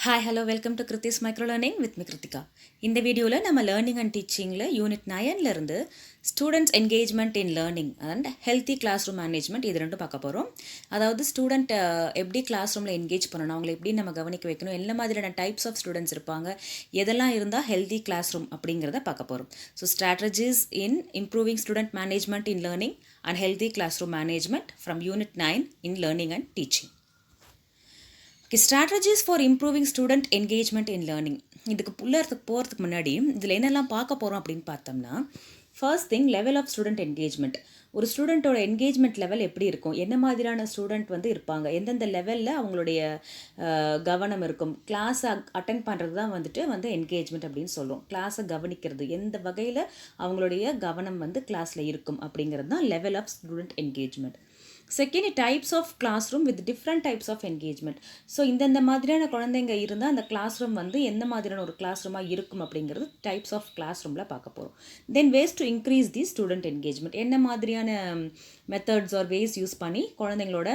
Hi, hello, welcome to Kriti's Micro Learning with me Kritika. இந்த வீடியோவில் நம்ம learning and டீச்சிங்கில் யூனிட் 9ல இருந்து students engagement in learning and healthy class room management இது ரெண்டும் பார்க்க போகிறோம். அதாவது ஸ்டூடெண்ட் எப்படி கிளாஸ் ரூமில் என்கேஜ் பண்ணணும், அவங்களை எப்படி நம்ம கவனிக்க வைக்கணும், என்ன மாதிரியான டைப்ஸ் ஆஃப் ஸ்டூடெண்ட்ஸ் இருப்பாங்க, எதெல்லாம் இருந்தால் ஹெல்த்தி கிளாஸ் ரூம் அப்படிங்கிறத பார்க்க போகிறோம். So strategies in improving student management in learning and healthy class room management from unit 9 in learning and teaching. Strategies for improving student engagement in learning. இதுக்கு போகிறதுக்கு முன்னாடி இதில் என்னெல்லாம் பார்க்க போகிறோம் அப்படின்னு பார்த்தோம்னா, first thing level of student engagement. ஒரு ஸ்டூடெண்ட்டோட என்கேஜ்மெண்ட் லெவல் எப்படி இருக்கும், என்ன மாதிரியான ஸ்டூடெண்ட் இருப்பாங்க, எந்தெந்த லெவலில் அவங்களுடைய கவனம் இருக்கும். கிளாஸை அட்டென்ட் பண்ணுறது தான் வந்து என்கேஜ்மெண்ட் அப்படின்னு சொல்லுவோம். கிளாஸை கவனிக்கிறது, எந்த வகையில் அவங்களுடைய கவனம் கிளாஸில் இருக்கும் அப்படிங்கிறது தான் level of student engagement. Second, types of classroom with different types of engagement. So இந்தந்த மாதிரியான குழந்தைங்க இருந்தால் அந்த கிளாஸ் ரூம் எந்த மாதிரியான ஒரு கிளாஸ் ரூமாக இருக்கும் அப்படிங்கிறது டைப்ஸ் ஆஃப் கிளாஸ் ரூமில் பார்க்க போகிறோம். Then ways to increase the student engagement, என்ன மாதிரியான மெத்தட்ஸ் ஆர் வேஸ் யூஸ் பண்ணி குழந்தைங்களோட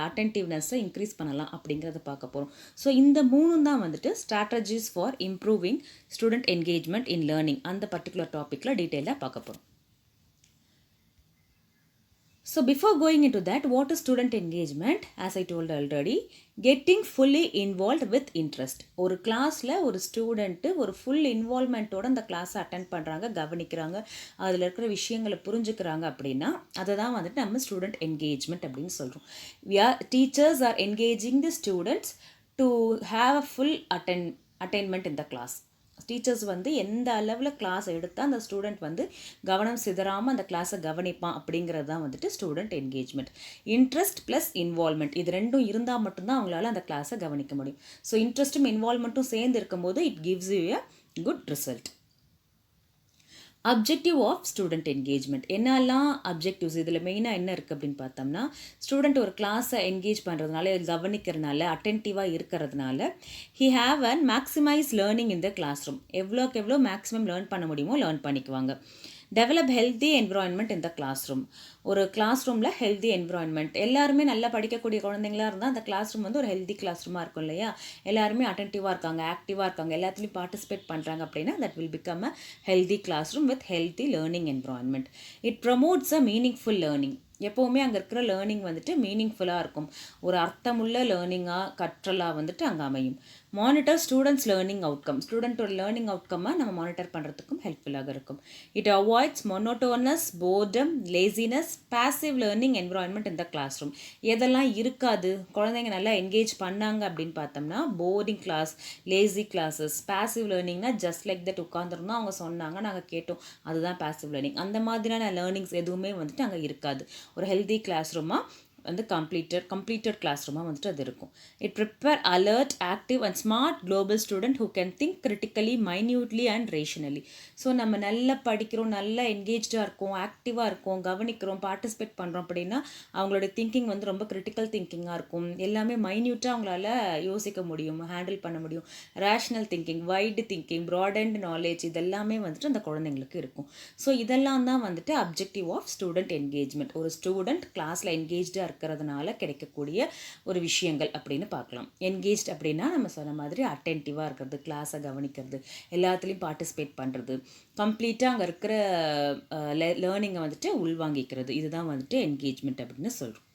அட்டென்டிவ்னஸை இன்க்ரீஸ் பண்ணலாம் அப்படிங்கிறத பார்க்க போகிறோம். ஸோ இந்த மூணும் தான் strategies for improving student engagement in learning அந்த பர்டிகுலர் டாப்பிக்கில் டீட்டெயிலாக பார்க்க போகிறோம். So before going into that, what is student engagement? As I told already, getting fully involved with interest. ஒரு கிளாஸில் ஒரு ஸ்டூடெண்ட்டு ஒரு ஃபுல் இன்வால்மெண்ட்டோட அந்த கிளாஸை அட்டென்ட் பண்ணுறாங்க, கவனிக்கிறாங்க, அதில் இருக்கிற விஷயங்களை புரிஞ்சுக்கிறாங்க அப்படின்னா அதை தான் நம்ம ஸ்டூடெண்ட் என்கேஜ்மெண்ட் அப்படின்னு சொல்கிறோம். Teachers are engaging the students to have a full attainment in the class. Teachers எந்த அளவில் கிளாஸ் எடுத்தால் அந்த ஸ்டூடெண்ட் கவனம் சிதறாமல் அந்த கிளாஸை கவனிப்பான் அப்படிங்கிறது தான் student engagement. Interest plus involvement இது ரெண்டும் இருந்தால் மட்டும்தான் அவங்களால அந்த கிளாஸை கவனிக்க முடியும். ஸோ இன்ட்ரெஸ்ட்டும் இன்வால்மெண்ட்டும் சேர்ந்து இருக்கும்போது it gives you a good result. Objective of student engagement. என்னெல்லாம் அப்ஜெக்டிவ்ஸ் இதில் மெயினாக என்ன இருக்குது அப்படின்னு பார்த்தோம்னா, ஸ்டூடெண்ட் ஒரு கிளாஸை என்கேஜ் பண்ணுறதுனால, கவனிக்கிறதுனால, அட்டென்டிவாக இருக்கிறதுனால he have and maximize learning in the class room. எவ்வளோக்கு எவ்வளோ மேக்ஸிமம் லேர்ன் பண்ண முடியுமோ லேர்ன் பண்ணிக்குவாங்க. Develop healthy environment in the class room. ஒரு கிளாஸ் ரூமில் ஹெல்த்தி என்விரான்மெண்ட், எல்லாருமே நல்லா படிக்கக்கூடிய குழந்தைங்களா இருந்தால் அந்த கிளாஸ் ரூம் ஒரு ஹெல்த்தி கிளாஸ் ரூமாக இருக்கும் இல்லையா. எல்லாருமே அட்டென்டிவாக இருக்காங்க, ஆக்டிவாக இருக்காங்க, எல்லாத்துலேயும் பார்ட்டிசிபேட் பண்ணுறாங்க அப்படின்னா that will become a healthy class room with healthy learning environment. It promotes a meaningful learning. எப்போவுமே அங்கே இருக்கிற லேர்னிங் மீனிங்ஃபுல்லாக இருக்கும், ஒரு அர்த்தமுள்ள லேர்னிங்காக கற்றலாக அங்கே அமையும். Monitor students learning outcome. ஸ்டூடெண்ட்டோட லேர்னிங் அவுட்கம்மை நம்ம மானிட்டர் பண்ணுறதுக்கும் ஹெல்ப்ஃபுல்லாக இருக்கும். It avoids monotonous, boredom, laziness, passive learning environment இந்த கிளாஸ் ரூம். எதெல்லாம் இருக்காது, குழந்தைங்க நல்லா என்கேஜ் பண்ணாங்க அப்படின்னு பார்த்தோம்னா, boring class, lazy classes. Passive லேர்னிங்னா ஜஸ்ட் லைக் தட் உட்காந்துருந்தோம், அவங்க சொன்னாங்க, நாங்கள் கேட்டோம், அதுதான் பாசிவ் லேர்னிங். அந்த மாதிரியான லேர்னிங்ஸ் எதுவுமே அங்கே இருக்காது. ஒரு ஹெல்தி கிளாஸ் ரூமாக கம்ப்ளீட்டட் கிளாஸ் ரூமாக அது இருக்கும். It prepare alert, active and smart global student who can think critically, minutely and rationally. So நம்ம நல்லா படிக்கிறோம், நல்லா என்கேஜாக இருக்கோம், ஆக்டிவாக இருக்கோம், கவனிக்கிறோம், பார்ட்டிசிபேட் பண்ணுறோம் அப்படின்னா அவங்களோட திங்கிங் ரொம்ப கிரிட்டிக்கல் திங்கிங்காக இருக்கும். எல்லாமே மைன்யூட்டாக அவங்களால யோசிக்க முடியும், ஹேண்டில் பண்ண முடியும். Rational thinking, wide thinking, broadened knowledge இதெல்லாமே அந்த குழந்தைங்களுக்கு இருக்கும். ஸோ இதெல்லாம் தான் அப்ஜெக்டிவ் ஆஃப் ஸ்டூடெண்ட் என்கேஜ்மெண்ட். ஒரு ஸ்டூடெண்ட் கிளாஸில் என்கேஜாக இருக்கிறதுனால கிடைக்கக்கூடிய ஒரு விஷயங்கள் அப்படின்னு பார்க்கலாம். என்கேஜ் அப்படின்னா நம்ம சொன்ன மாதிரி அட்டென்டிவாக இருக்கிறது, கிளாஸை கவனிக்கிறது, எல்லாத்துலேயும் பார்ட்டிசிபேட் பண்ணுறது, கம்ப்ளீட்டாக அங்கே இருக்கிற லேர்னிங்கை உள்வாங்கிக்கிறது, இதுதான் என்கேஜ்மெண்ட் அப்படின்னு சொல்கிறோம்.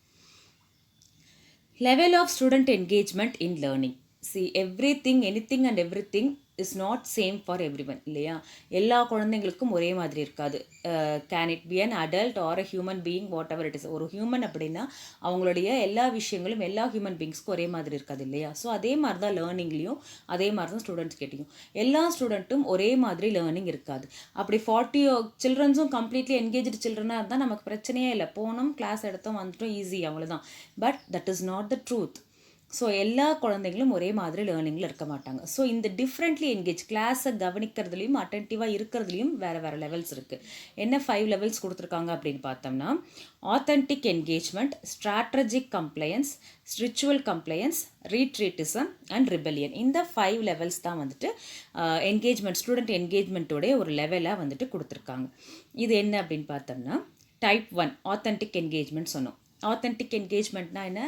Level of student engagement in learning. Everything, anything and everything is not same for everyone இல்லையா. எல்லா குழந்தைங்களுக்கும் ஒரே மாதிரி இருக்காது. Can it be an adult or a human being, whatever it is. ஒரு ஹியூமன் அப்படின்னா அவங்களுடைய எல்லா விஷயங்களும் எல்லா ஹியூமன் பீயிங்ஸ்க்கும் ஒரே மாதிரி இருக்காது இல்லையா. ஸோ அதே மாதிரி தான் லேர்னிங்லேயும், அதே மாதிரி தான் ஸ்டூடெண்ட்ஸ் கிட்டையும் எல்லா ஸ்டூடெண்ட்டும் ஒரே மாதிரி லேர்னிங் இருக்காது. அப்படி 40 சில்ட்ரன்ஸும் கம்ப்ளீட்லி என்கேஜ்டு சில்ட்ரனாக இருந்தால் நமக்கு பிரச்சனையே இல்லை, போனோம் கிளாஸ் எடுத்தோம் வந்துட்டோம், ஈஸி, அவ்வளோதான். But that is not the truth. So எல்லா குழந்தைங்களும் ஒரே மாதிரி லேர்னிங்கில் இருக்க மாட்டாங்க. ஸோ இந்த டிஃப்ரெண்ட்லி என்கேஜ், கிளாஸை கவனிக்கிறதுலையும் அட்டென்டிவாக இருக்கிறதுலையும் வேறு வேறு லெவல்ஸ் இருக்குது. என்ன 5 லெவல்ஸ் கொடுத்துருக்காங்க அப்படின்னு பார்த்தோம்னா, authentic engagement, strategic compliance, ritual compliance, retreatism and rebellion. இந்த 5 லெவல்ஸ் தான் என்கேஜ்மெண்ட், ஸ்டூடெண்ட் என்கேஜ்மெண்ட்டோடைய ஒரு லெவலாக கொடுத்துருக்காங்க. இது என்ன அப்படின்னு பார்த்தோம்னா, டைப் 1 ஆத்தென்டிக் என்கேஜ்மெண்ட் சொன்னோம். ஆத்தென்டிக் என்கேஜ்மெண்ட்னா என்ன,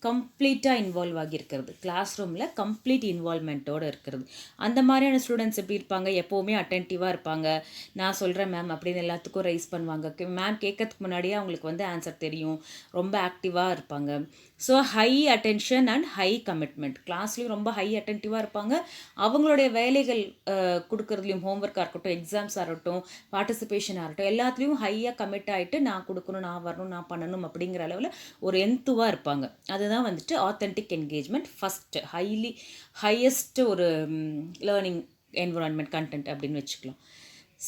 கம்ப்ளீட்டாக இன்வால்வ் ஆகியிருக்கிறது, கிளாஸ் ரூமில் கம்ப்ளீட் இன்வால்மெண்ட்டோடு இருக்கிறது. அந்த மாதிரியான ஸ்டூடெண்ட்ஸ் எப்படி இருப்பாங்க, எப்போவுமே அட்டென்டிவாக இருப்பாங்க. நான் சொல்கிறேன் மேம் அப்படின்னு எல்லாத்துக்கும் ரைஸ் பண்ணுவாங்க. மேம் கேட்கறதுக்கு முன்னாடியே அவங்களுக்கு வந்து ஆன்சர் தெரியும், ரொம்ப ஆக்டிவாக இருப்பாங்க. So high attention and high commitment. கிளாஸ்லேயும் ரொம்ப ஹை அட்டென்டிவாக இருப்பாங்க. அவங்களுடைய வேலைகள் கொடுக்குறதுலையும், ஹோம்ஒர்க்காக இருக்கட்டும், எக்ஸாம்ஸாக இருக்கட்டும், பார்ட்டிசிபேஷனாக இருக்கட்டும், எல்லாத்துலேயும் ஹையாக கமிட் ஆகிட்டு நான் கொடுக்கணும், நான் வரணும், நான் பண்ணணும் அப்படிங்கிற அளவில் ஒரு எந்துவாக இருப்பாங்க. அதுதான் வந்துட்டு ஆத்தென்டிக் என்கேஜ்மெண்ட். ஃபஸ்ட்டு ஹையஸ்ட் ஒரு லேர்னிங் என்விரான்மெண்ட் கண்டென்ட் அப்படின்னு வச்சுக்கலாம்.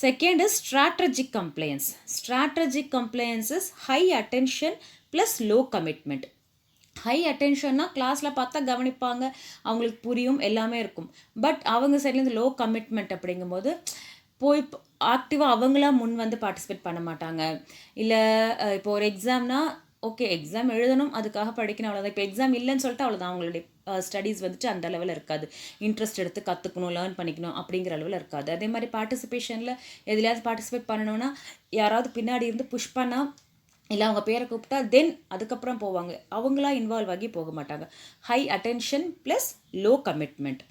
Second is strategic compliance. Strategic compliance is high attention plus low commitment. High அட்டென்ஷன்னா கிளாஸில் பார்த்தா கவனிப்பாங்க, அவங்களுக்கு புரியும், எல்லாமே இருக்கும். பட் அவங்க சைட்லேருந்து லோ கமிட்மெண்ட் அப்படிங்கும்போது போய் ஆக்டிவாக அவங்களாம் முன் வந்து பார்ட்டிசிபேட் பண்ண மாட்டாங்க. இல்லை இப்போ ஒரு எக்ஸாம்னா ஓகே எக்ஸாம் எழுதணும், அதுக்காக படிக்கணும், அவ்வளோதான். இப்போ எக்ஸாம் இல்லைன்னு சொல்லிட்டு அவ்வளோதான், அவங்களுடைய ஸ்டடீஸ் வந்துட்டு அந்த லெவலில் இருக்காது. இன்ட்ரெஸ்ட் எடுத்து கற்றுக்கணும், லேர்ன் பண்ணிக்கணும் அப்படிங்கிற அளவில் இருக்காது. அதே மாதிரி பார்ட்டிசிபேஷனில் எதுலையாவது பார்ட்டிசிபேட் பண்ணணும்னா யாராவது பின்னாடி இருந்து புஷ் பண்ணால், இல்லை அவங்க பேரை கூப்பிட்டா தென் அதுக்கப்புறம் போவாங்க. அவங்களாம் இன்வால்வ் ஆகி போக மாட்டாங்க. High attention plus low commitment.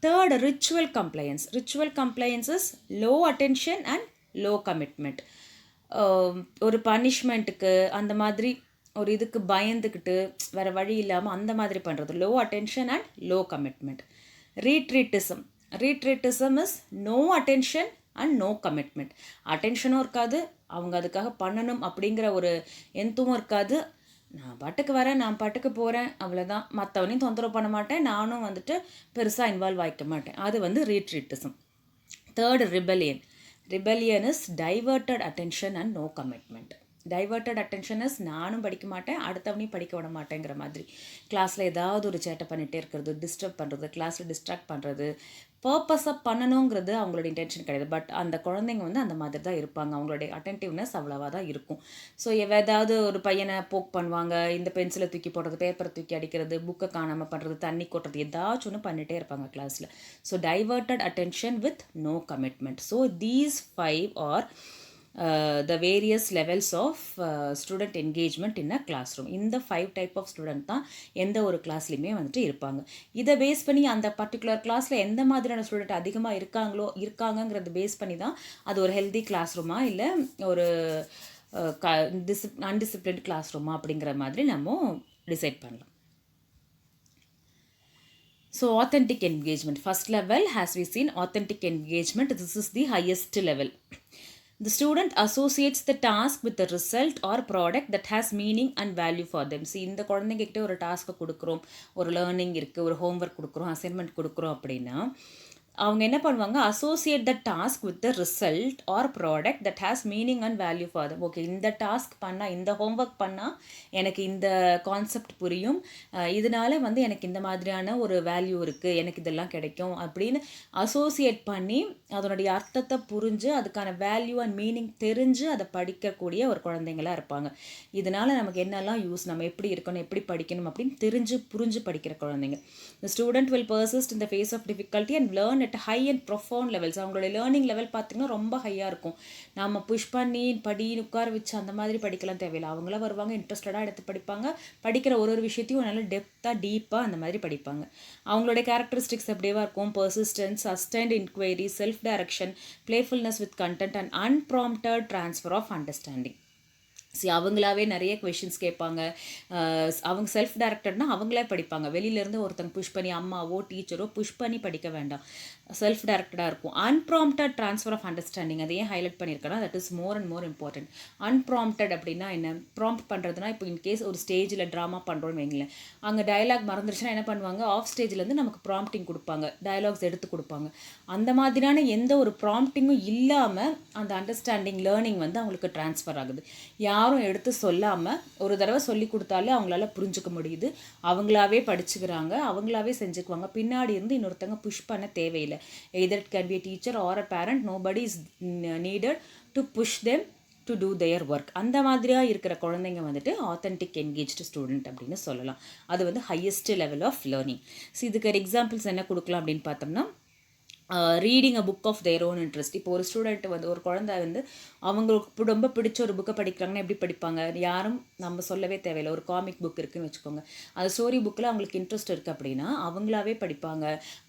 Third, ritual compliance. Ritual compliance is low attention and low commitment. ஒரு பனிஷ்மெண்ட்டுக்கு அந்த மாதிரி ஒரு இதுக்கு பயந்துக்கிட்டு வேறு வழி இல்லாமல் அந்த மாதிரி பண்ணுறது low attention and low commitment. Retreatism. Retreatism is no attention and no commitment. அட்டென்ஷனும் இருக்காது, அவங்க அதுக்காக பண்ணணும் அப்படிங்கிற ஒரு எந்தவும் இருக்காது. நான் பாட்டுக்கு வரேன், நான் பாட்டுக்கு போகிறேன், அவ்வளோதான். மற்றவனையும் தொந்தரவு பண்ண மாட்டேன், நானும் வந்துட்டு பெருசாக இன்வால்வ் ஆகிக்க மாட்டேன். அது வந்து retreatism. Third, rebellion. Rebellion is diverted attention and no commitment. Diverted attention is நானும் படிக்க மாட்டேன், அடுத்தவனையும் படிக்க விட மாட்டேங்கிற மாதிரி. கிளாஸில் ஏதாவது ஒரு சேட்டை பண்ணிகிட்டே இருக்கிறது, டிஸ்டர்ப் பண்ணுறது, கிளாஸில் டிஸ்ட்ராக்ட் பண்ணுறது, பர்பஸாக பண்ணணுங்கிறது அவங்களோட இன்டென்ஷன் கிடையாது. பட் அந்த குழந்தைங்க வந்து அந்த மாதிரி தான் இருப்பாங்க, அவங்களுடைய அட்டென்டிவ்னஸ் அவ்வளோவா தான் இருக்கும். ஸோ ஏதாவது ஒரு பையனை போக் பண்ணுவாங்க, இந்த பென்சிலை தூக்கி போடுறது, பேப்பரை தூக்கி அடிக்கிறது, புக்கை காணாமல் பண்ணுறது, தண்ணி கொட்டுறது, ஏதாச்சும் ஒன்று பண்ணிகிட்டே இருப்பாங்க கிளாஸில். So diverted attention with no commitment. So these 5 are the various levels of student engagement in a classroom. இந்த 5 type of student தான் எந்த ஒரு கிளாஸ்லையுமே வந்துட்டு இருப்பாங்க. இதை பேஸ் பண்ணி அந்த பர்டிகுலர் கிளாஸில் எந்த மாதிரியான ஸ்டூடெண்ட் அதிகமாக இருக்காங்கங்கிறத பேஸ் பண்ணி தான் அது ஒரு ஹெல்தி கிளாஸ் ரூமா இல்லை ஒரு அன்டிசிப்ளின்ட் கிளாஸ் ரூமா அப்படிங்கிற மாதிரி நம்ம டிசைட் பண்ணலாம். So authentic engagement. First level, as we seen, authentic engagement. This is the highest level. The student associates the task with the result or product that has meaning and value for them. See, இந்த குழந்தைங்கிட்ட ஒரு டாஸ்க்கை கொடுக்குறோம், ஒரு learning இருக்குது, ஒரு homework கொடுக்குறோம், assignment கொடுக்குறோம் அப்படின்னா அவங்க என்ன பண்ணுவாங்க, associate the task with the result our product that has meaning and value for them. Okay, இந்த டாஸ்க் பண்ணால், இந்த ஹோம்ஒர்க் பண்ணால் எனக்கு இந்த கான்செப்ட் புரியும், இதனால வந்து எனக்கு இந்த மாதிரியான ஒரு வேல்யூ இருக்குது, எனக்கு இதெல்லாம் கிடைக்கும் அப்படின்னு அசோசியேட் பண்ணி அதனுடைய அர்த்தத்தை புரிஞ்சு அதுக்கான வேல்யூ அண்ட் மீனிங் தெரிஞ்சு அதை படிக்கக்கூடிய ஒரு குழந்தைங்களாக இருப்பாங்க. இதனால் நமக்கு என்னெல்லாம் யூஸ், நம்ம எப்படி இருக்கணும், எப்படி படிக்கணும் அப்படின்னு புரிஞ்சு படிக்கிற குழந்தைங்க. The student will persist in the face of difficulty and learn at high and profound levels. அவங்களுடைய லேர்னிங் லெவல் பார்த்திங்கன்னா ரொம்ப ஹையாக இருக்கும். நம்ம புஷ் பண்ணி உட்கார வச்சு அந்த மாதிரி படிக்கலாம் தேவையில்லை. அவங்களாம் வருவாங்க, இன்ட்ரெஸ்டடாக எடுத்து படிப்பாங்க, படிக்கிற ஒரு விஷயத்தையும் நல்ல டெப்த்தாக டீப்பாக அந்த மாதிரி படிப்பாங்க. அவங்களுடைய கேரக்டரிஸ்டிக்ஸ் எப்படியவா இருக்கும், persistence, sustained inquiry, self direction, playfulness with content and unprompted transfer of understanding. அவங்களாவே நிறைய கொஷின்ஸ் கேட்பாங்க. அவங்க செல்ஃப் டைரக்டட்னா அவங்களே படிப்பாங்க. வெளியிலேருந்து ஒருத்தங்க புஷ் பண்ணி, அம்மாவோ டீச்சரோ புஷ் பண்ணி படிக்க வேண்டாம், செல்ஃப் டைரக்டடாக இருக்கும். அன்ப்ராம்ப்டட் ட்ரான்ஸ்ஃபர் ஆஃப் அண்டர்ஸ்டாண்டிங், அதை ஏன் ஹைலைட் பண்ணியிருக்கேன்னா that is more and more important. Unprompted அப்படின்னா என்ன, ப்ராம்ப்ட் பண்ணுறதுனா இப்போ இன்கேஸ் ஒரு ஸ்டேஜில் ட்ராமா பண்ணுறோன்னு வைங்களேன், அங்கே டயலாக் மறந்துருச்சுன்னா என்ன பண்ணுவாங்க, ஆஃப் ஸ்டேஜ்லேருந்து நமக்கு ப்ராம்ப்டிங் கொடுப்பாங்க, டயலாக்ஸ் எடுத்து கொடுப்பாங்க. அந்த மாதிரியான எந்த ஒரு ப்ராம்ப்டிங்கும் இல்லாமல் அந்த அண்டர்ஸ்டாண்டிங் லேர்னிங் வந்து அவங்களுக்கு ட்ரான்ஸ்ஃபர் ஆகுது. யாரும் எடுத்து சொல்லாமல் ஒரு தடவை சொல்லி கொடுத்தாலே அவங்களால புரிஞ்சுக்க முடியுது, அவங்களாவே படிச்சுக்கிறாங்க, அவங்களாவே செஞ்சுக்குவாங்க. பின்னாடி இருந்து இன்னொருத்தங்க புஷ் பண்ண தேவையில்லை. Either it can be a teacher or a parent, nobody is needed to push them to do their work. அந்த மாதிரியாக இருக்கிற குழந்தைங்க வந்துட்டு ஆத்தென்டிக் என்கேஜ்டு ஸ்டூடெண்ட் அப்படின்னு சொல்லலாம். அது வந்து highest level of learning. So இதுக்கு எக்ஸாம்பிள்ஸ் என்ன கொடுக்கலாம் அப்படின்னு பார்த்தோம்னா, reading a book of their own interest. இப்போ ஒரு ஸ்டூடெண்ட் வந்து ஒரு குழந்தை வந்து அவங்களுக்கு ரொம்ப பிடிச்ச ஒரு புக்கை படிக்கிறாங்கன்னா எப்படி படிப்பாங்க? யாரும் நம்ம சொல்லவே தேவையில்லை. ஒரு காமிக் புக் இருக்குன்னு வச்சுக்கோங்க. அந்த ஸ்டோரி புக்கில் அவங்களுக்கு இன்ட்ரெஸ்ட் இருக்குது அப்படின்னா அவங்களாவே படிப்பாங்க.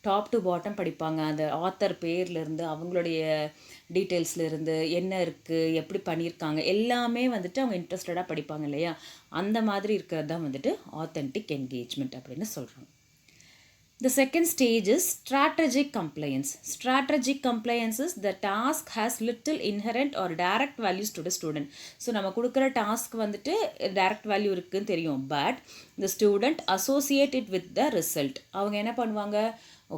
டாப் டு பாட்டம் படிப்பாங்க. அந்த ஆத்தர் பேர்லேருந்து அவங்களுடைய டீட்டெயில்ஸ்லேருந்து என்ன இருக்குது, எப்படி பண்ணியிருக்காங்க, எல்லாமே வந்துட்டு அவங்க இன்ட்ரெஸ்டடாக படிப்பாங்க இல்லையா? அந்த மாதிரி இருக்கிறது தான் வந்துட்டு ஆத்தென்டிக் என்கேஜ்மெண்ட் அப்படின்னு சொல்கிறாங்க. The second stage is strategic compliance. Strategic compliance is the task has little inherent or direct values to the student. So நம்ம கொடுக்குற டாஸ்க் வந்துட்டு டைரக்ட் வேல்யூ இருக்குதுன்னு தெரியும். But the student associate it with the result. அவங்க என்ன பண்ணுவாங்க,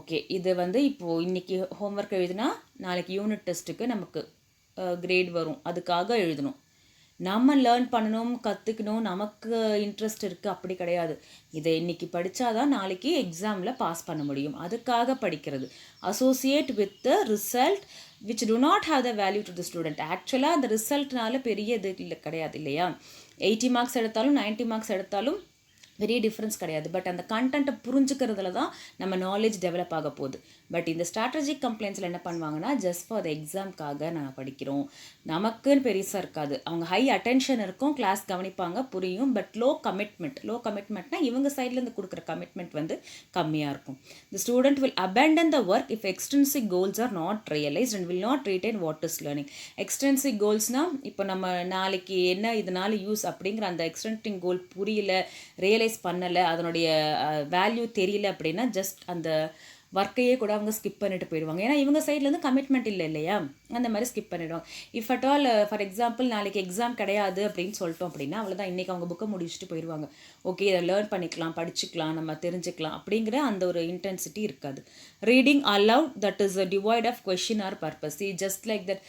okay இது வந்து இப்போது இன்றைக்கி ஹோம்ஒர்க் எழுதுனா நாளைக்கு யூனிட் டெஸ்ட்டுக்கு நமக்கு கிரேட் வரும், அதுக்காக எழுதணும். நம்ம லேர்ன் பண்ணணும், கற்றுக்கணும், நமக்கு இன்ட்ரெஸ்ட் இருக்குது அப்படி கிடையாது. இதை இன்றைக்கி படித்தாதான் நாளைக்கு எக்ஸாமில் பாஸ் பண்ண முடியும், அதுக்காக படிக்கிறது. Associate with the result which to not have the value to the student. ஆக்சுவலாக அந்த ரிசல்ட்னால பெரிய இது இல்லை கிடையாது இல்லையா? 80 மார்க்ஸ் எடுத்தாலும் 90 மார்க்ஸ் எடுத்தாலும் பெரிய டிஃப்ரென்ஸ் கிடையாது. பட் அந்த கண்டென்ட்டை புரிஞ்சுக்கிறதுல தான் நம்ம நாலேஜ் டெவலப் ஆக போகுது. பட் இந்த ஸ்ட்ராட்டஜிக் கம்ப்ளைண்ட்ஸில் என்ன பண்ணுவாங்கன்னா, ஜஸ்ட் ஃபார் த எக்ஸாம்க்காக நான் படிக்கிறோம், நமக்குன்னு பெருசாக இருக்காது. அவங்க ஹை அட்டென்ஷன் இருக்கும், கிளாஸ் கவனிப்பாங்க, புரியும். பட் லோ கமிட்மெண்ட்னா இவங்க சைட்லேருந்து கொடுக்குற கமிட்மெண்ட் வந்து கம்மியாக இருக்கும். The student will abandon the work if extensive goals are not realised and will not retain what is learning. Extensive கோல்ஸ்னால் இப்போ நம்ம நாளைக்கு என்ன இதனால யூஸ் அப்படிங்கிற அந்த எக்ஸ்டென்டிங் கோல் புரியல, ரியலைஸ் பண்ணலை, அதனுடைய வேல்யூ தெரியல அப்படின்னா ஜஸ்ட் அந்த ஒர்க்கையே கூட அவங்க ஸ்கிப் பண்ணிட்டு போயிடுவாங்க. ஏன்னா இவங்க சைட்லேருந்து கமிட்மெண்ட் இல்லை இல்லையா? அந்த மாதிரி ஸ்கிப் பண்ணிவிடுவாங்க. If at all for example நாளைக்கு எக்ஸாம் கிடையாது அப்படின்னு சொல்லிட்டோம் அப்படின்னா அவ்வளோதான், இன்றைக்கி அவங்க புக்கை முடிச்சுட்டு போயிடுவாங்க. ஓகே இதை லேர்ன் பண்ணிக்கலாம், படிச்சுக்கலாம், நம்ம தெரிஞ்சுக்கலாம் அப்படிங்கிற அந்த ஒரு இன்டென்சிட்டி இருக்காது. Reading aloud that is a divide of question or purpose. Just like that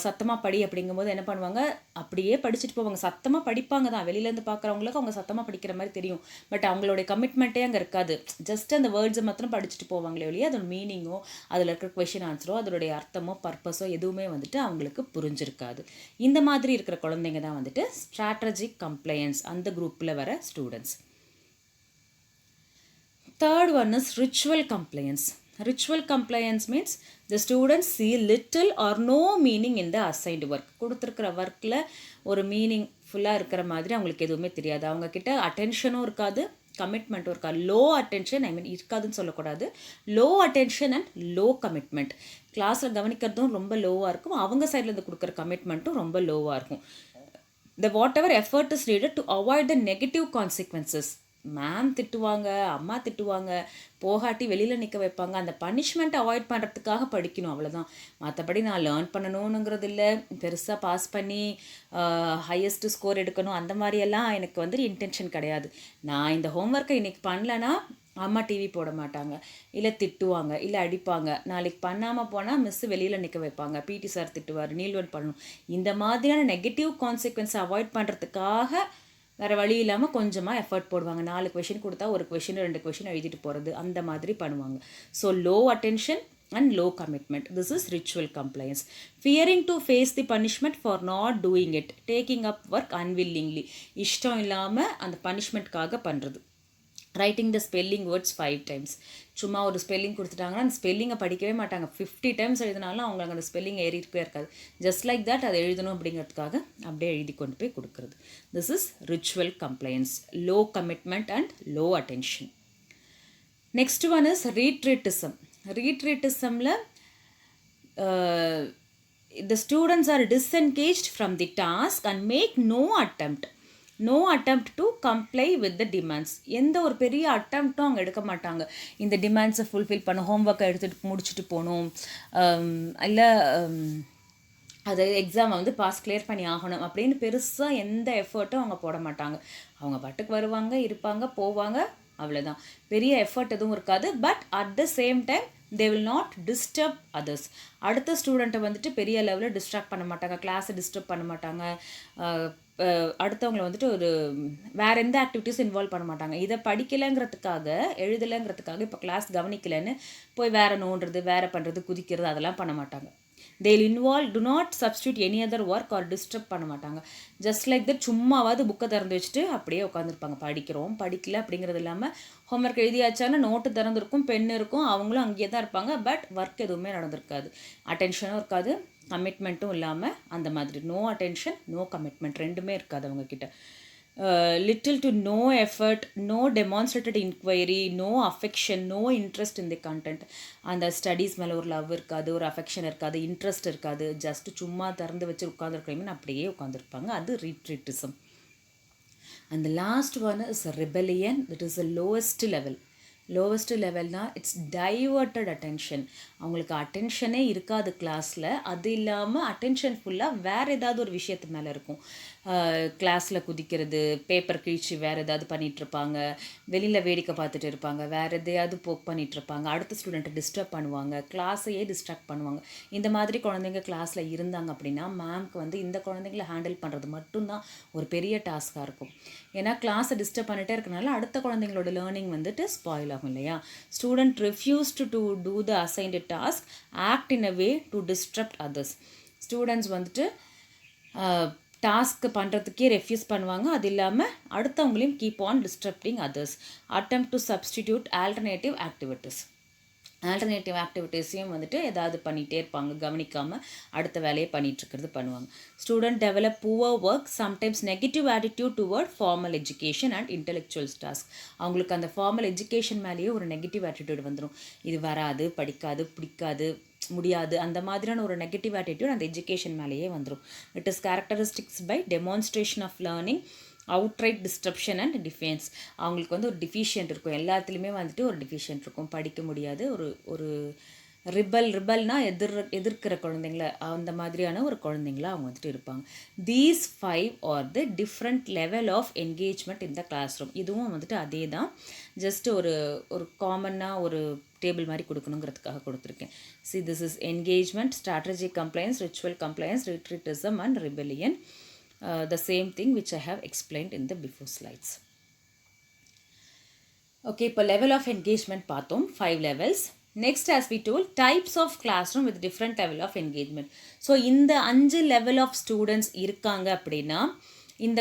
சத்தமாக படி அப்படிங்கும்போது என்ன பண்ணுவாங்க, அப்படியே படிச்சுட்டு போவாங்க. சத்தமாக படிப்பாங்க தான், வெளியிலேருந்து பார்க்குறவங்களுக்கு அவங்க சத்தமாக படிக்கிற மாதிரி தெரியும். பட் அவங்களுடைய கமிட்மெண்ட்டே அங்கே இருக்காது. ஜஸ்ட் அந்த வேர்ட்ஸை மாத்திரம் படிச்சுட்டு போவாங்களே ஒழிய அதோட மீனிங்கோ அதில் இருக்கிற கொஷின் ஆன்சரோ அதோடைய அர்த்தமோ பர்பஸோ எதுவுமே வந்துட்டு அவங்களுக்கு புரிஞ்சிருக்காது. இந்த மாதிரி இருக்கிற குழந்தைங்க தான் வந்துட்டு ஸ்ட்ராட்டஜிக் கம்ப்ளையன்ஸ் அந்த குரூப்பில் வர students. Third one is ritual compliance. Ritual compliance means the students see little or no meaning in the assigned work. கொடுத்துருக்கிற ஒர்க்கில் ஒரு மீனிங் ஃபுல்லாக இருக்கிற மாதிரி அவங்களுக்கு எதுவுமே தெரியாது. அவங்கக்கிட்ட அட்டென்ஷனும் இருக்காது, கமிட்மெண்ட்டும் இருக்காது. லோ அட்டென்ஷன், இருக்காதுன்னு சொல்லக்கூடாது, low attention and low commitment. கிளாஸில் கவனிக்கிறதும் ரொம்ப லோவாக இருக்கும், அவங்க சைட்லேருந்து கொடுக்குற கமிட்மெண்ட்டும் ரொம்ப லோவாக இருக்கும். The whatever effort is needed to avoid the negative consequences. Ma'am திட்டுவாங்க, அம்மா திட்டுவாங்க, போகாட்டி வெளியில் நிற்க வைப்பாங்க, அந்த பனிஷ்மெண்ட்டை அவாய்ட் பண்ணுறதுக்காக படிக்கணும், அவ்வளோதான். மற்றபடி நான் லேர்ன் பண்ணணுங்கிறது இல்லை, பெருசாக பாஸ் பண்ணி ஹையஸ்ட்டு ஸ்கோர் எடுக்கணும் அந்த மாதிரியெல்லாம் எனக்கு வந்து இன்டென்ஷன் கிடையாது. நான் இந்த ஹோம்ஒர்க்கை இன்றைக்கி பண்ணலன்னா அம்மா டிவி போட மாட்டாங்க, இல்லை திட்டுவாங்க, இல்லை அடிப்பாங்க. நாளைக்கு பண்ணாமல் போனால் மிஸ்ஸு வெளியில் நிற்க வைப்பாங்க, பிடி சார் திட்டுவார், நீல்வன் பண்ணணும். இந்த மாதிரியான நெகட்டிவ் கான்சிக்வன்ஸை அவாய்ட் பண்ணுறதுக்காக வேறு வழி இல்லாமல் கொஞ்சமாக எஃபர்ட் போடுவாங்க. 4 கொஷின் கொடுத்தா ஒரு கொஷின் 2 கொஷின் எழுதிட்டு போகிறது, அந்த மாதிரி பண்ணுவாங்க. So low attention and low commitment. This is ritual compliance. Fearing to face the punishment for not doing it. Taking up work unwillingly. இஷ்டம் இல்லாமல் அந்த பனிஷ்மெண்ட்காக பண்ணுறது. ரைட்டிங் த ஸ்பெல்லிங் வேர்ட்ஸ் 5 times. சும்மா ஒரு ஸ்பெல்லிங் கொடுத்துட்டாங்கன்னா அந்த ஸ்பெல்லிங்கை படிக்கவே மாட்டாங்க. 50 times எழுதினாலும் அவங்களுக்கு அந்த ஸ்பெல்லிங் ஏறிட்டே இருக்காது. ஜஸ்ட் லைக் தட் அதை எழுதணும் அப்படிங்கிறதுக்காக அப்படியே எழுதி கொண்டு போய் கொடுக்குறது. This is ritual compliance, low commitment and low attention. Next one is retreatism. ரீட்ரீட்டிசமில் the students are disengaged from the task and make no attempt to comply with the demands. எந்த ஒரு பெரிய அட்டம்ப்டும் அவங்க எடுக்க மாட்டாங்க. இந்த டிமாண்ட்ஸை ஃபுல்ஃபில் பண்ண, ஹோம்ஒர்க்கை எடுத்துகிட்டு முடிச்சுட்டு போகணும், இல்லை அது எக்ஸாமை வந்து கிளியர் பண்ணி ஆகணும் அப்படின்னு பெருசாக எந்த எஃபர்ட்டும் அவங்க போட மாட்டாங்க. அவங்க பாட்டுக்கு வருவாங்க, இருப்பாங்க, போவாங்க, அவ்வளோதான். பெரிய எஃபர்ட் எதுவும் இருக்காது. But at the same time they will not disturb others. அடுத்த ஸ்டூடெண்ட்டை வந்துட்டு பெரிய லெவலில் டிஸ்ட்ராக்ட் பண்ண மாட்டாங்க, கிளாஸை டிஸ்டர்ப் பண்ண மாட்டாங்க, அடுத்தவங்களை வந்துட்டு ஒரு வேறு எந்த ஆக்டிவிட்டீஸும் இன்வால்வ் பண்ண மாட்டாங்க. இதை படிக்கலைங்கிறதுக்காக, எழுதலைங்கிறதுக்காக, இப்போ கிளாஸ் கவனிக்கலைன்னு போய் வேறு நோண்டுறது, வேறு பண்ணுறது, குதிக்கிறது அதெல்லாம் பண்ண மாட்டாங்க. தேல் involve to not substitute any other work or disturb பண்ண மாட்டாங்க. ஜஸ்ட் லைக் தட் சும்மாவாவது புக்கை திறந்து வச்சுட்டு அப்படியே உட்காந்துருப்பாங்க. படிக்கல அப்படிங்கிறது இல்லாமல் ஹோம்ஒர்க் எழுதியாச்சானா நோட்டு திறந்துருக்கும், பென் இருக்கும், அவங்களும் அங்கேயே தான் இருப்பாங்க. பட் ஒர்க் எதுவுமே நடந்திருக்காது, அட்டென்ஷனும் இருக்காது, கமிட்மெண்ட்டும் இல்லாமல் அந்த மாதிரி. நோ அட்டென்ஷன், நோ கமிட்மெண்ட், ரெண்டுமே இருக்காது அவங்கக்கிட்ட. little to no effort, no demonstrated inquiry, no affection, no interest in the content. அந்த ஸ்டடீஸ் மேலே ஒரு லவ் இருக்காது, ஒரு அஃபெக்ஷன் இருக்காது, இன்ட்ரெஸ்ட் இருக்காது. ஜஸ்ட் சும்மா திறந்து வச்சு உட்காந்துருக்கீங்கன்னு அப்படியே உட்காந்துருப்பாங்க. அது ரீட்ரீட்டிசம். And the last one is rebellion. That is the lowest level. Lowest லெவல்னால் இட்ஸ் டைவர்ட்டட் அட்டென்ஷன். அவங்களுக்கு அட்டென்ஷனே இருக்காது கிளாஸில். அது இல்லாமல் அட்டென்ஷன் ஃபுல்லாக வேறு ஏதாவது ஒரு விஷயத்து மேலே இருக்கும். கிளாஸில் குதிக்கிறது, பேப்பர் கிழிச்சு வேறு ஏதாவது பண்ணிகிட்ருப்பாங்க, வெளியில் வேடிக்கை பார்த்துட்டு இருப்பாங்க, வேறு எதையாவது போக் பண்ணிகிட்ருப்பாங்க, அடுத்த ஸ்டூடெண்ட்டை டிஸ்டர்ப் பண்ணுவாங்க, கிளாஸையே டிஸ்ட்ராக்ட் பண்ணுவாங்க. இந்த மாதிரி குழந்தைங்க கிளாஸில் இருந்தாங்க அப்படின்னா மேம்க்கு வந்து இந்த குழந்தைங்களை ஹேண்டில் பண்ணுறது மட்டும்தான் ஒரு பெரிய டாஸ்காக இருக்கும். ஏன்னா கிளாஸை டிஸ்டர்ப் பண்ணிகிட்டே இருக்கனால அடுத்த குழந்தைங்களோட லேர்னிங் வந்துட்டு ஸ்பாயில் ஆகும் இல்லையா. Student refused to do the assigned task, act in a way to disturbed others. Students வந்துட்டு டாஸ்க்கு பண்ணுறதுக்கே ரெஃப்யூஸ் பண்ணுவாங்க. அது இல்லாமல் அடுத்தவங்களையும் keep on disturbing others. Attempt to substitute alternative activities. Alternative ஆக்டிவிட்டீஸையும் வந்துட்டு ஏதாவது பண்ணிகிட்டே இருப்பாங்க, கவனிக்காமல் அடுத்த வேலையை பண்ணிகிட்ருக்கிறது பண்ணுவாங்க. Student develop poor work, sometimes negative attitude toward formal education and intellectuals task. அவங்களுக்கு அந்த ஃபார்மல் எஜுகேஷன் மேலேயே ஒரு நெகட்டிவ் ஆட்டிடியூட் வந்துடும். இது வராது, படிக்காது, பிடிக்காது, முடியாது, அந்த மாதிரியான ஒரு நெகட்டிவ் ஆட்டிடியூட் அந்த எஜுகேஷன் மேலேயே வந்துடும். It is characteristics by demonstration of learning, outright disruption and defence. அவங்களுக்கு வந்து ஒரு டிஃபிஷியன்ட் இருக்கும், எல்லாத்துலேயுமே வந்துட்டு ஒரு டிஃபிஷியன்ட் இருக்கும், படிக்க முடியாது, ஒரு ரிபல்னா எதிர்க்கிற குழந்தைங்கள, அந்த மாதிரியான ஒரு குழந்தைங்கள அவங்க வந்துட்டு இருப்பாங்க. These 5 are the different level of engagement in the class room. இதுவும் வந்துட்டு அதே தான், ஜஸ்ட் ஒரு காமனாக ஒரு டேபிள் மாதிரி கொடுக்கணுங்கிறதுக்காக கொடுத்துருக்கேன். See this is engagement, strategic compliance, ritual compliance, retreatism and rebellion. The same thing which I have explained in the before slides. Okay, இப்போ level of engagement பார்த்தோம், 5 levels. Next, as we told, types of classroom with different level of engagement. So இந்த 5 level of students இருக்காங்க அப்படின்னா இந்த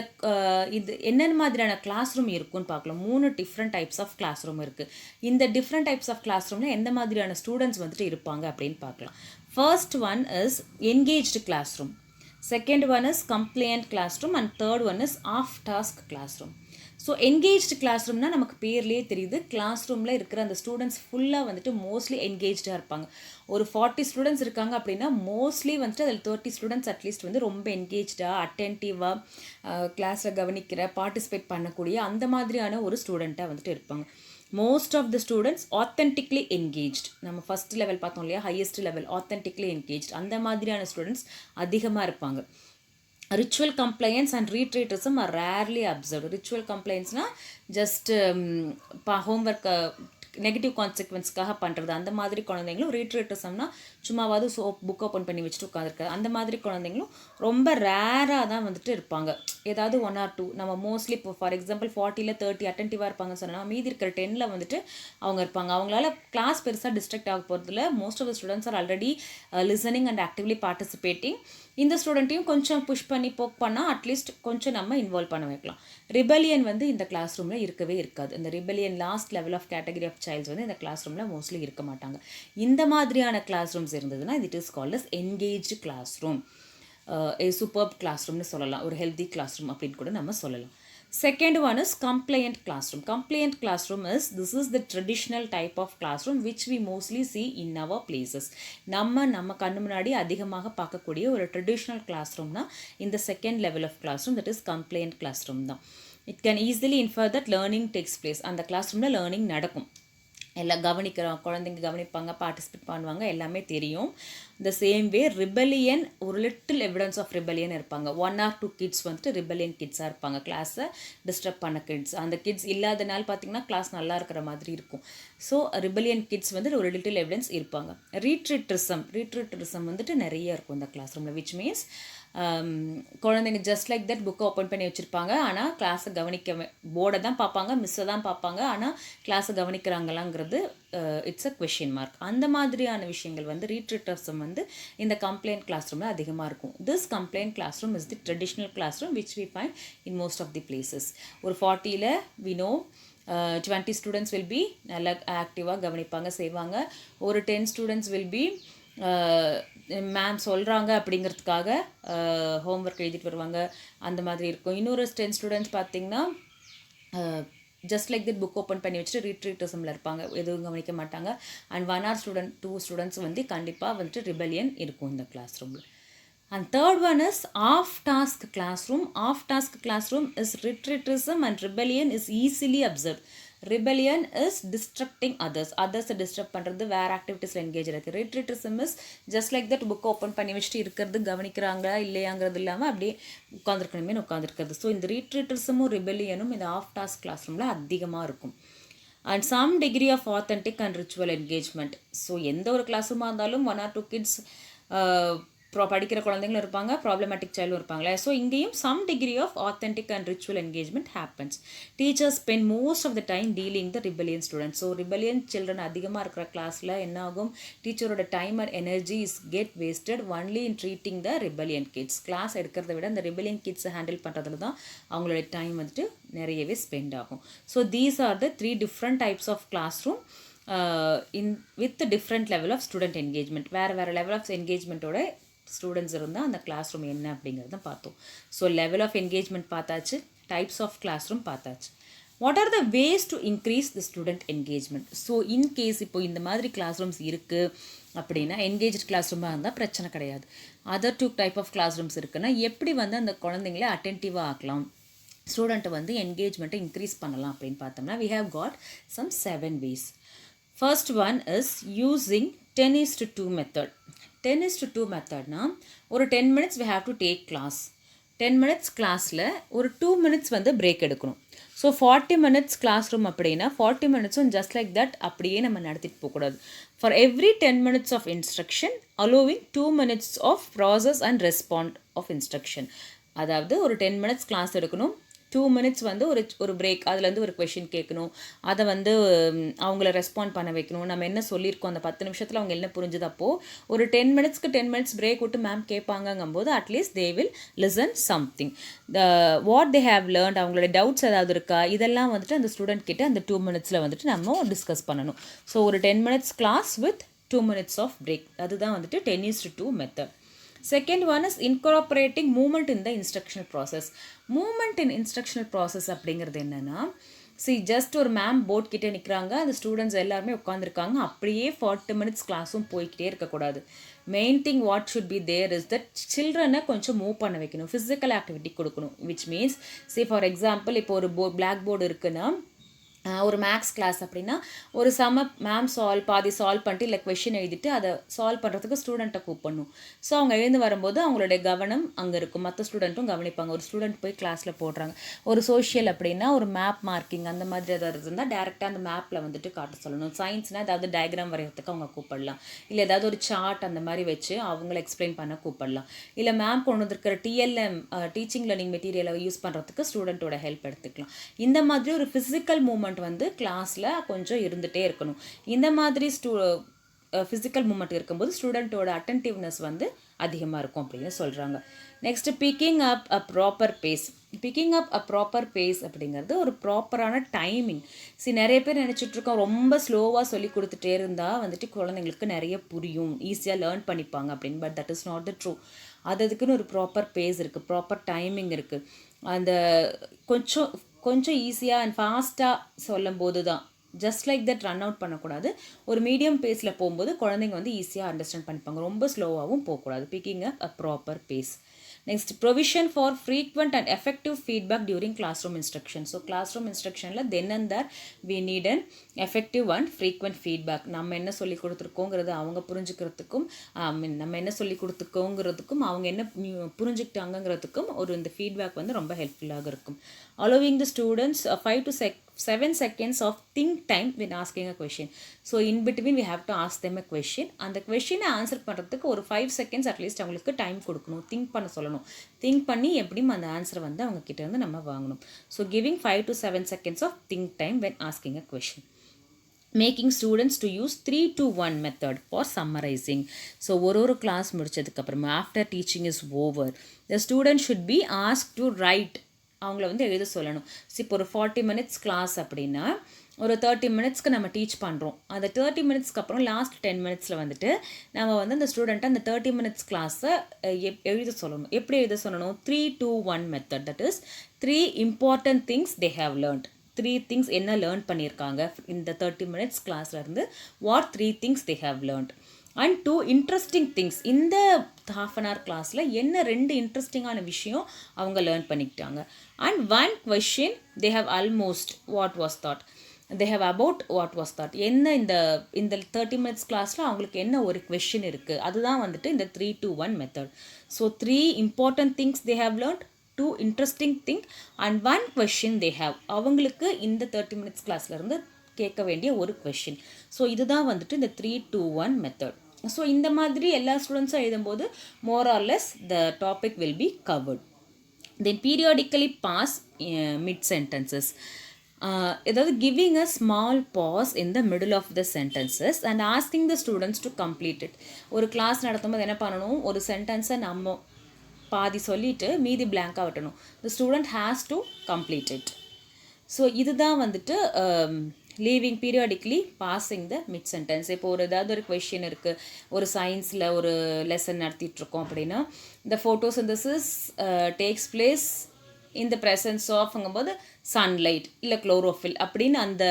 இது என்னென்ன மாதிரியான class room இருக்குன்னு பார்க்கலாம். 3 different types of classroom இருக்குது. இந்த டிஃப்ரெண்ட் டைப்ஸ் ஆஃப் கிளாஸ் ரூமில் எந்த மாதிரியான ஸ்டூடெண்ட்ஸ் வந்துட்டு இருப்பாங்க அப்படின்னு பார்க்கலாம். First one is engaged classroom, second one is compliant classroom and third one is off task classroom. So engaged class ரூம்னா நமக்கு பேர்லேயே தெரியுது, கிளாஸ் ரூமில் இருக்கிற அந்த ஸ்டூடெண்ட்ஸ் ஃபுல்லாக வந்துட்டு மோஸ்ட்லி என்கேஜாக இருப்பாங்க. ஒரு 40 ஸ்டூடெண்ட்ஸ் இருக்காங்க அப்படின்னா மோஸ்ட்லி வந்துட்டு அதில் 30 ஸ்டூடெண்ட்ஸ் அட்லீஸ்ட் வந்து ரொம்ப என்கேஜாக, அட்டென்டிவாக, கிளாஸில் கவனிக்கிற, பார்ட்டிசிபேட் பண்ணக்கூடிய அந்த மாதிரியான ஒரு ஸ்டூடெண்ட்டாக வந்துட்டு இருப்பாங்க. Most of the students authentically engaged. நம்ம ஃபஸ்ட் லெவல் பார்த்தோம் இல்லையா, ஹையஸ்ட் லெவல் ஆத்தென்டிக்லி என்கேஜ்ட், அந்த மாதிரியான ஸ்டூடெண்ட்ஸ் அதிகமாக இருப்பாங்க. Ritual compliance and retreatism are rarely observed. Ritual கம்ப்ளைன்ஸ்னால் ஜஸ்ட் ஹோம்ஒர்க் நெகட்டிவ் கான்சிக்வன்ஸ்க்காக பண்ணுறது, அந்த மாதிரி குழந்தைங்களும். ரீட்ரீட்டிசம்னா சும்மாவது புக் ஓப்பன் பண்ணி வச்சுட்டு உட்காந்துருக்காது, அந்த மாதிரி குழந்தைங்களும் ரொம்ப ரேராக தான் வந்துட்டு இருப்பாங்க. ஏதாவது 1 or 2. நம்ம மோஸ்ட்லி இப்போ ஃபார் எக்ஸாம்பிள் 40ல் 30 அட்டென்டிவாக இருப்பாங்கன்னு சொன்னால் மீதி இருக்கிற 10ல் வந்துட்டு அவங்க இருப்பாங்க. அவங்களால கிளாஸ் பெருசாக டிஸ்ட்ராக்ட் ஆக போகிறதுல most of the students are already listening and actively participating. இந்த ஸ்டூடெண்ட்டையும் கொஞ்சம் புஷ் பண்ணி போக் பண்ணால் அட்லீஸ்ட் கொஞ்சம் நம்ம இன்வால்வ் பண்ண வைக்கலாம். ரிபெலியன் வந்து இந்த கிளாஸ் ரூமில் இருக்கவே இருக்காது. இந்த rebellion last level of category of childs வந்து இந்த கிளாஸ் ரூமில் மோஸ்ட்லி இருக்க மாட்டாங்க. இந்த மாதிரியான கிளாஸ் ரூம்ஸ் இருந்ததுன்னா it is called as engaged classroom, superb class ரூம்னு சொல்லலாம், ஒரு ஹெல்தி கிளாஸ் ரூம் அப்படின்னு கூட நம்ம சொல்லலாம். Second one is compliant classroom. Compliant classroom is, this is the traditional type of classroom which we mostly see in our places. நம்ம கண்ணு முன்னாடி அதிகமாக பார்க்கக்கூடிய ஒரு ட்ரெடிஷ்னல் கிளாஸ் ரூம் தான் இந்த second level of classroom, that is compliant classroom தான். It can easily infer that learning takes place. அந்த கிளாஸ் ரூமில் லேர்னிங் நடக்கும், எல்லாம் கவனிக்கிறோம், குழந்தைங்க கவனிப்பாங்க, பார்ட்டிசிபேட் பண்ணுவாங்க, எல்லாமே தெரியும். த சேம் வே ரிபெலியன், ஒரு லிட்டில் எவிடன்ஸ் ஆஃப் ரிபெலியன் இருப்பாங்க. 1 or 2 கிட்ஸ் வந்துட்டு ரிபெலியன் கிட்ஸாக இருப்பாங்க, கிளாஸை டிஸ்டர்ப் பண்ண கிட்ஸ். அந்த கிட்ஸ் இல்லாதனால பார்த்திங்கன்னா கிளாஸ் நல்லா இருக்கிற மாதிரி இருக்கும். ஸோ ரிபெலியன் கிட்ஸ் வந்துட்டு ஒரு லிட்டில் எவிடன்ஸ் இருப்பாங்க. ரீட்ரீட்டிசம் வந்துட்டு நிறைய இருக்கும் இந்த கிளாஸ் ரூமில், விச் மீன்ஸ் குழந்தைங்க ஜஸ்ட் லைக் தட் புக்கை ஓப்பன் பண்ணி வச்சுருப்பாங்க, ஆனால் கிளாஸை கவனிக்க போர்டை தான் பார்ப்பாங்க, மிஸ்ஸை தான் பார்ப்பாங்க, ஆனால் கிளாஸை கவனிக்கிறாங்களாங்கிறது இட்ஸ் அ கொஷின் மார்க். அந்த மாதிரியான விஷயங்கள் வந்து ரீட்ரிட்டர்ஸும் வந்து இந்த கம்ப்ளைண்ட் கிளாஸ் ரூமில் அதிகமாக இருக்கும். This compliant classroom is the traditional classroom which we find in most of the places. ஒரு 40ல் we know 20 students will be நல்லா ஆக்டிவாக கவனிப்பாங்க, செய்வாங்க. ஒரு 10 ஸ்டூடெண்ட்ஸ் வில் பி மேம் சொல்கிறாங்க அப்படிங்கிறதுக்காக ஹோம்ஒர்க் எழுதிட்டு வருவாங்க, அந்த மாதிரி இருக்கும். இன்னொரு 10 ஸ்டூடெண்ட்ஸ் பார்த்திங்கன்னா just like that book open பண்ணி வச்சுட்டு ரீட்ரீட்டர்ஸில் இருப்பாங்க, எதுவும் கவனிக்க மாட்டாங்க. அண்ட் 1 or 2 ஸ்டூடெண்ட்ஸ் வந்து கண்டிப்பாக வந்துட்டு ரிபெலியன் இருக்கும் இந்த கிளாஸ் ரூமில். And third one is off-task classroom. Off-task classroom is retreatism and rebellion is easily observed. Rebellion is distracting others. Others disturb பண்ணுறது, வேறு ஆக்டிவிட்டீஸில் என்கேஜ் இருக்குது. retreatism is just like that book open பண்ணி வச்சுட்டு இருக்கிறது, கவனிக்கிறாங்களா இல்லையாங்கிறது இல்லாமல் அப்படியே உட்காந்துருக்கணுமே உட்காந்துருக்கிறது. ஸோ இந்த retreatismும் ரிபெலியனும் இந்த ஆஃப்-டாஸ்க் கிளாஸ் ரூமில் அதிகமாக இருக்கும். And some degree of authentic and ritual engagement. So எந்த ஒரு கிளாஸ் ரூமாக இருந்தாலும் 1 or 2 கிட்ஸ் படிக்கிற குழந்தைங்களும் இருப்பாங்க, ப்ராப்ளமேட்டிக் சைல்டும் இருப்பாங்களே. ஸோ இங்கேயும் some degree of authentic and ritual engagement happens. Teachers spend most of the time dealing the rebellion students. So rebellion children அதிகமாக இருக்கிற கிளாஸில் என்ன ஆகும், டீச்சரோட time and energy is get wasted only in treating the rebellion kids. Class எடுக்கிறத விட அந்த rebellion கிட்ஸை handle பண்ணுறதுல தான் அவங்களோட டைம் வந்துட்டு நிறையவே ஸ்பெண்ட் ஆகும். So these R the 3 different types of classroom with the different level of student engagement. வேறு லெவல் ஆஃப் என்கேஜ்மெண்ட்டோட ஸ்டூடெண்ட்ஸ் இருந்தால் அந்த கிளாஸ் ரூம் என்ன அப்படிங்கிறத பார்த்தோம். ஸோ லெவல் ஆஃப் என்கேஜ்மெண்ட் பார்த்தாச்சு, டைப்ஸ் ஆஃப் கிளாஸ் ரூம் பார்த்தாச்சு. What are the ways to increase the student engagement? So in case இப்போ இந்த மாதிரி கிளாஸ் ரூம்ஸ் இருக்குது அப்படின்னா, என்கேஜ் கிளாஸ் ரூமாக இருந்தால் பிரச்சனை கிடையாது. Other 2 type of classrooms இருக்குன்னா எப்படி வந்து அந்த குழந்தைங்கள அட்டென்டிவாக ஆக்கலாம், ஸ்டூடெண்ட்டை வந்து என்கேஜ்மெண்ட்டை இன்க்ரீஸ் பண்ணலாம் அப்படின்னு பார்த்தோம்னா, we have got some 7 ways. First one is using 10:2 method. 10:2 மெத்தட்னா ஒரு 10 minutes we have to take class. 10 minutes கிளாஸில் ஒரு 2 minutes வந்து பிரேக் எடுக்கணும். ஸோ 40 minutes கிளாஸ் ரூம் அப்படின்னா 40 minutes ஜஸ்ட் லைக் தட் அப்படியே நம்ம நடத்திட்டு போகக்கூடாது. For every 10 minutes of instruction allowing 2 minutes of process and respond of instruction. அதாவது ஒரு 10 minutes கிளாஸ் எடுக்கணும், 2 minutes வந்து ஒரு பிரேக், அதுலேருந்து ஒரு கொஷின் கேட்கணும், அதை வந்து அவங்கள ரெஸ்பாண்ட் பண்ண வைக்கணும். நம்ம என்ன சொல்லியிருக்கோம் அந்த 10 நிமிஷத்தில் அவங்க என்ன புரிஞ்சுது, அப்போது ஒரு 10 minutesக்கு 10 minutes பிரேக் விட்டு மேம் கேட்பாங்கங்கும்போது at least they will listen something. What they have learnt, அவங்களோட டவுட்ஸ் ஏதாவது இருக்கா, இதெல்லாம் வந்துட்டு அந்த ஸ்டூடெண்ட் கிட்ட அந்த 2 minutesல வந்துட்டு நம்ம டிஸ்கஸ் பண்ணணும். ஸோ ஒரு 10 minutes class with 2 minutes of break, அதுதான் வந்துட்டு 10:2 method. Second one is incorporating movement in the instructional process. Movement in instructional process அப்படிங்கிறது என்னென்னா, ஜஸ்ட் ஒரு மேம் போர்ட் கிட்டே நிற்கிறாங்க, அந்த ஸ்டூடெண்ட்ஸ் எல்லாருமே உட்காந்துருக்காங்க, அப்படியே 40 minutes கிளாஸும் போய்கிட்டே இருக்கக்கூடாது. Main thing what should be there is that சில்ட்ரனை கொஞ்சம் மூவ் பண்ண வைக்கணும், ஃபிசிக்கல் ஆக்டிவிட்டி கொடுக்கணும். விச் மீன்ஸ் ஃபார் எக்ஸாம்பிள் இப்போ ஒரு பிளாக் போர்டு இருக்குன்னா, ஒரு மேக்ஸ் கிளாஸ் அப்படின்னா ஒரு மேம் பாதி சால்வ் பண்ணிட்டு இல்லை கொஷின் எழுதிட்டு அதை சால்வ் பண்ணுறதுக்கு ஸ்டூடெண்ட்டை கூப்பிடணும். ஸோ அவங்க எழுந்து வரும்போது அவங்களுடைய கவனம் அங்கே இருக்கும், மற்ற ஸ்டூடெண்ட்டும் கவனிப்பாங்க. ஒரு ஸ்டூடெண்ட் போய் கிளாஸில் போடுறாங்க. ஒரு சோஷியல் அப்படின்னா ஒரு மேப் மார்க்கிங் அந்த மாதிரி ஏதாவது இருந்தால் டேரெக்டாக அந்த மேப்பில் வந்துட்டு காட்ட சொல்லணும். சயின்ஸ்னால் ஏதாவது டயக்ராம் வரைகிறதுக்கு அவங்க கூப்பிடலாம், இல்லை ஏதாவது ஒரு சார்ட் அந்த மாதிரி வச்சு அவங்கள எக்ஸ்பிளைன் பண்ண கூப்பிடலாம். இல்லை மேம் கொண்டு வந்திருக்கிற TLM டீச்சிங் லேர்னிங் மெட்டீரியலை யூஸ் பண்ணுறதுக்கு ஸ்டூடெண்ட்டோட ஹெல்ப் எடுத்துக்கலாம். இந்த மாதிரி ஒரு ஃபிசிக்கல் மூவ்மெண்ட் வந்து கிளாஸில் கொஞ்சம் இருந்துகிட்டே இருக்கணும். இந்த மாதிரி ஃபிசிக்கல் மூமெண்ட் இருக்கும்போது ஸ்டூடெண்ட்டோட அட்டென்டிவ்னஸ் வந்து அதிகமாக இருக்கும் அப்படின்னு சொல்கிறாங்க. Next picking up a proper pace. Picking up a proper pace அப்படிங்கிறது ஒரு ப்ராப்பரான டைமிங். நிறைய பேர் நினச்சிட்ருக்கோம் ரொம்ப ஸ்லோவாக சொல்லி கொடுத்துட்டே இருந்தால் வந்துட்டு குழந்தைங்களுக்கு நிறைய புரியும், ஈஸியாக லேர்ன் பண்ணிப்பாங்க அப்படின்னு. But that is not the true. அதுக்குன்னு ஒரு ப்ராப்பர் பேஸ் இருக்குது, ப்ராப்பர் டைமிங் இருக்குது. அந்த கொஞ்சம் ஈஸியாக அண்ட் ஃபாஸ்ட்டாக சொல்லும் போது தான், just like that run out பண்ணக்கூடாது. ஒரு மீடியம் பேஸில் போகும்போது குழந்தைங்க வந்து ஈஸியாக அண்டர்ஸ்டாண்ட் பண்ணிப்பாங்க, ரொம்ப ஸ்லோவாகவும் போகக்கூடாது. Picking a proper pace. Next provision for frequent and effective feedback during class room instruction. So class room இன்ஸ்ட்ரக்ஷனில் then and there we need and effective and frequent feedback. நம்ம என்ன சொல்லி கொடுத்துருக்கோங்கிறது அவங்க புரிஞ்சுக்கிறதுக்கும், நம்ம என்ன சொல்லி கொடுத்துருக்கோங்கிறதுக்கும் அவங்க என்ன புரிஞ்சுக்கிட்டாங்கிறதுக்கும் ஒரு இந்த ஃபீட்பேக் வந்து ரொம்ப ஹெல்ப்ஃபுல்லாக இருக்கும். Allowing the students 7 seconds of think time when asking a question. So in between we have to ask them a question. அந்த கொஷினை ஆன்சர் பண்ணுறதுக்கு ஒரு 5 seconds அட்லீஸ்ட் அவங்களுக்கு டைம் கொடுக்கணும், திங்க் பண்ண சொல்லணும். திங்க் பண்ணி எப்படியும் அந்த ஆன்சரை வந்து அவங்க கிட்ட இருந்து நம்ம வாங்கணும். So giving 5 to 7 seconds of think time when asking a question. Making students to use 3-to-1 method for summarizing. So ஒரு class முடிச்சதுக்கப்புறமா after teaching is over, the student should be asked to write. அவங்கள வந்து எழுத சொல்லணும். இப்போ ஒரு 40 minutes class அப்படின்னா ஒரு 30 மினிட்ஸ்க்கு நம்ம டீச் பண்ணுறோம். அந்த 30 மினிட்ஸ்க்கு அப்புறம் லாஸ்ட் 10 மினிட்ஸில் வந்துட்டு நம்ம வந்து அந்த ஸ்டூடெண்ட்டை அந்த 30 மினிட்ஸ் கிளாஸை எழுத சொல்லணும். எப்படி எழுத சொல்லணும்? 3-to-1 method. That is 3 important things they have learnt. 3 things என்ன லேர்ன் பண்ணியிருக்காங்க இந்த 30 மினிட்ஸ் கிளாஸ்லேருந்து, what 3 things they have learnt. And 2 interesting things, இந்த half an hour கிளாஸில் என்ன 2 இன்ட்ரெஸ்டிங்கான விஷயம் அவங்க லேர்ன் பண்ணிக்கிட்டாங்க. And 1 question they have almost what was thought, they have about what was thought. என்ன இந்த 30 மினிட்ஸ் கிளாஸில் அவங்களுக்கு என்ன ஒரு கொஷின் இருக்குது, அதுதான் வந்துட்டு இந்த 3-to-1 method. So 3 important things they have learnt, 2 interesting thing and 1 question they have. அவங்களுக்கு இந்த 30 மினிட்ஸ் கிளாஸ்லேருந்து கேட்க வேண்டிய ஒரு கொஷின். ஸோ இதுதான் வந்துட்டு இந்த 3-to-1 மெத்தட். ஸோ இந்த மாதிரி எல்லா ஸ்டூடெண்ட்ஸும் எழுதும்போது more or less the topic will be covered. Then periodically pass mid sentences. ஏதாவது giving a small pause in the middle of the sentences and asking the students to complete it. ஒரு class நடத்தும்போது என்ன பண்ணணும்? ஒரு சென்டென்ஸை நம்ம பாதி சொல்லிவிட்டு மீதி பிளாங்காக விட்டணும். The student has to complete it. So இதுதான் வந்துட்டு leaving periodically passing the mid sentence. இப்போ ஏதாவது ஒரு கொஷின் இருக்குது, ஒரு சயின்ஸில் ஒரு லெசன் நடத்திட்டுருக்கோம் அப்படின்னா, இந்த photosynthesis takes place in the presence ஆஃப்ங்கும்போது சன்லைட் இல்லை குளோரோஃபில் அப்படின்னு அந்த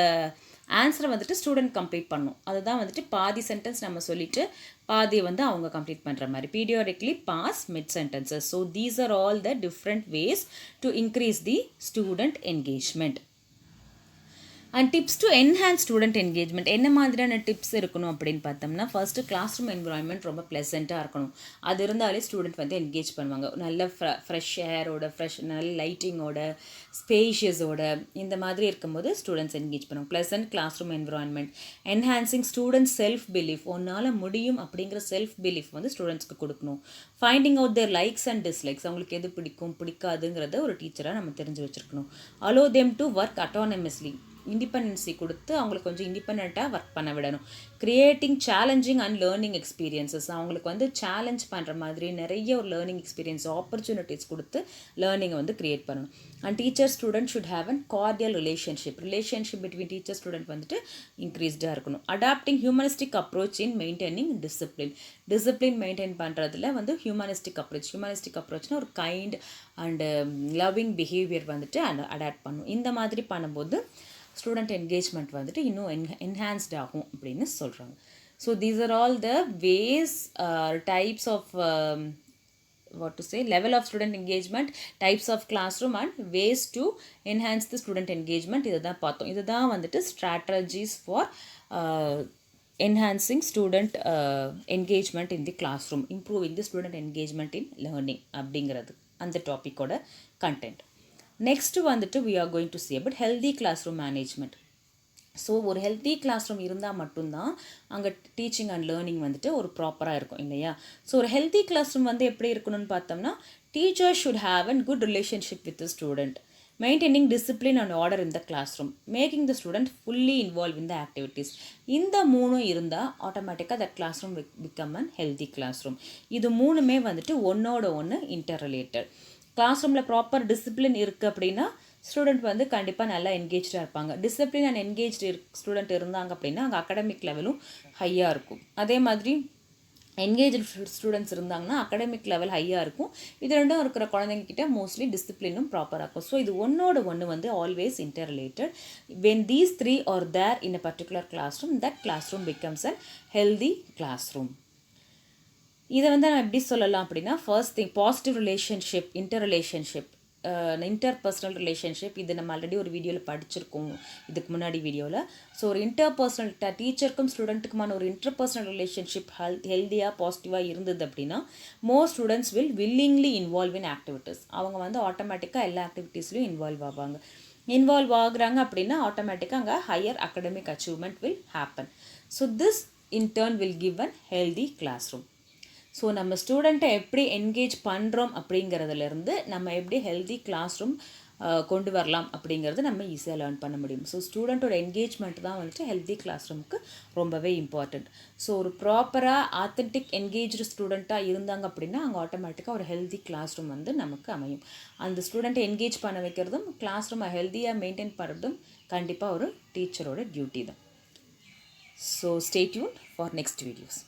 ஆன்சரை வந்துட்டு ஸ்டூடெண்ட் கம்ப்ளீட் பண்ணணும். அதுதான் வந்துட்டு பாதி சென்டென்ஸ் நம்ம சொல்லிவிட்டு பாதியை வந்து அவங்க கம்ப்ளீட் பண்ணுற மாதிரி. Periodically pause mid sentences. So these are all the different ways to increase the student engagement. And tips to enhance student engagement. என்ன மாதிரியான டிப்ஸ் இருக்கணும் அப்படின்னு பார்த்தோம்னா, ஃபர்ஸ்ட்டு கிளாஸ் ரூம் என்விரான்மெண்ட் ரொம்ப ப்ளசண்ட்டாக இருக்கணும். அது இருந்தாலே ஸ்டூடெண்ட் வந்து என்கேஜ் பண்ணுவாங்க. நல்ல ஃப்ரெஷ் ஏரோட, நல்ல லைட்டிங்கோட, ஸ்பேஷியஸோட இந்த மாதிரி இருக்கும்போது ஸ்டூடெண்ட்ஸ் என்கேஜ் பண்ணுவாங்க. Pleasant classroom environment. Enhancing students self belief. ஒன்றால் முடியும் அப்படிங்கிற செல்ஃப் பிலீஃப் வந்து ஸ்டூடெண்ட்ஸ்க்கு கொடுக்கணும். Finding out their likes and dislikes. அவங்களுக்கு எது பிடிக்கும் பிடிக்காதுங்கிறத ஒரு டீச்சராக நம்ம தெரிஞ்சு வச்சுருக்கணும். Allow them to work autonomously. Independency கொடுத்து அவங்களுக்கு கொஞ்சம் இண்டிபெண்ட்டாக ஒர்க் பண்ண விடணும். Creating challenging and learning experiences. அவங்களுக்கு வந்து சேலஞ்ச் பண்ணுற மாதிரி நிறைய ஒரு லேர்னிங் எக்ஸ்பீரியன்ஸ் ஆப்பர்ச்சுனிட்டிஸ் கொடுத்து லேர்னிங்கை வந்து கிரியேட் பண்ணணும். And teacher student should have an cordial relationship between teacher student வந்துட்டு இன்க்ரீஸ்டாக இருக்கணும். Adopting humanistic approach in maintaining discipline maintain பண்ணுறதுல வந்து ஹியூமனிஸ்டிக் அப்ரோச்னா ஒரு கைண்ட் அண்டு லவ்விங் பிஹேவியர் வந்துட்டு அடாப்ட் பண்ணணும். இந்த மாதிரி பண்ணும்போது ஸ்டூடெண்ட் என்கேஜ்மெண்ட் வந்துட்டு இன்னும் என்ஹான்ஸ்ட் ஆகும் அப்படின்னு சொல்கிறாங்க. So these are all the ways, types of level of student engagement, types of classroom and ways to enhance the student engagement. இதுதான் பார்த்தோம். இதுதான் வந்துட்டு strategies for enhancing student engagement in the classroom, improving the student engagement in learning அப்படிங்கிறது அந்த டாப்பிக்கோட content. Next வந்துட்டு we are going to see about healthy classroom management. So ஒரு healthy class room இருந்தால் மட்டும்தான் அங்கே டீச்சிங் அண்ட் லேர்னிங் வந்துட்டு ஒரு ப்ராப்பராக இருக்கும் இல்லையா? ஸோ ஒரு ஹெல்த்தி கிளாஸ் ரூம் வந்து எப்படி இருக்கணும்னு பார்த்தோம்னா, teacher should have and good relationship with the student, maintaining discipline and order in the class room, making the student fully involve in the activities. இந்த மூணும் இருந்தால் ஆட்டோமேட்டிக்காக the class room become and healthy class room. இது மூணுமே வந்துட்டு ஒன்றோட ஒன்று interrelated. Class ரூமில் ப்ராப்பர் டிசிப்ளின் இருக்குது அப்படின்னா ஸ்டூடெண்ட் வந்து கண்டிப்பாக நல்லா என்கேஜாக இருப்பாங்க. டிசிப்ளின் அண்ட் என்கேஜ்டு ஸ்டூடெண்ட் இருந்தாங்க அப்படின்னா அங்கே அகடமிக் லெவலும் ஹையாக இருக்கும். அதே மாதிரி என்கேஜ்டு ஸ்டூடெண்ட்ஸ் இருந்தாங்கன்னா அகடமிக் லெவல் ஹையாக இருக்கும். இது ரெண்டும் இருக்கிற குழந்தைங்கக்கிட்ட மோஸ்ட்லி டிசிப்ளினும் ப்ராப்பராக இருக்கும். ஸோ இது ஒன்றோட ஒன்று வந்து always interrelated. When these three are there in a particular classroom, that classroom becomes a healthy classroom. இதை வந்து நான் எப்படி சொல்லலாம் அப்படின்னா, first thing positive relationship, interpersonal relationship. இது நம்ம ஆல்ரெடி ஒரு வீடியோவில் படிச்சிருக்கோம், இதுக்கு முன்னாடி வீடியோவில். ஸோ ஒரு இன்டர்பர்சனல் டீச்சருக்கும் ஸ்டூடெண்ட்டுக்குமான ஒரு இன்டர்பர்சனல் ரிலேஷன்ஷிப் ஹெல்த்தியாக பாசிட்டிவாக இருந்தது அப்படின்னா more students will willingly involve in activities. அவங்க வந்து ஆட்டோமேட்டிக்காக எல்லா ஆக்டிவிட்டீஸ்லையும் இன்வால்வ் ஆவாங்க. இன்வால்வ் ஆகுறாங்க அப்படின்னா ஆட்டோமேட்டிக்காக அங்கே higher academic achievement will happen. So this in turn will give an healthy classroom. So நம்ம ஸ்டூடெண்ட்டை எப்படி என்கேஜ் பண்ணுறோம் அப்படிங்கிறதுலேருந்து நம்ம எப்படி ஹெல்தி கிளாஸ் ரூம் கொண்டு வரலாம் அப்படிங்கிறது நம்ம ஈஸியாக லேர்ன் பண்ண முடியும். ஸோ ஸ்டூடெண்ட்டோட என்கேஜ்மெண்ட் தான் வந்துட்டு ஹெல்தி கிளாஸ் ரூமுக்கு ரொம்பவே இம்பார்ட்டண்ட். ஸோ ஒரு ப்ராப்பராக ஆத்தென்டிக் என்கேஜ்டு ஸ்டூடெண்ட்டாக இருந்தாங்க அப்படின்னா அங்கே ஆட்டோமேட்டிக்காக ஒரு ஹெல்தி கிளாஸ் ரூம் வந்து நமக்கு அமையும். அந்த ஸ்டூடெண்ட்டை என்கேஜ் பண்ண வைக்கிறதும் கிளாஸ் ரூமை ஹெல்த்தியாக மெயின்டைன் பண்ணுறதும் கண்டிப்பாக ஒரு டீச்சரோட டியூட்டி தான். So stay tune for next videos.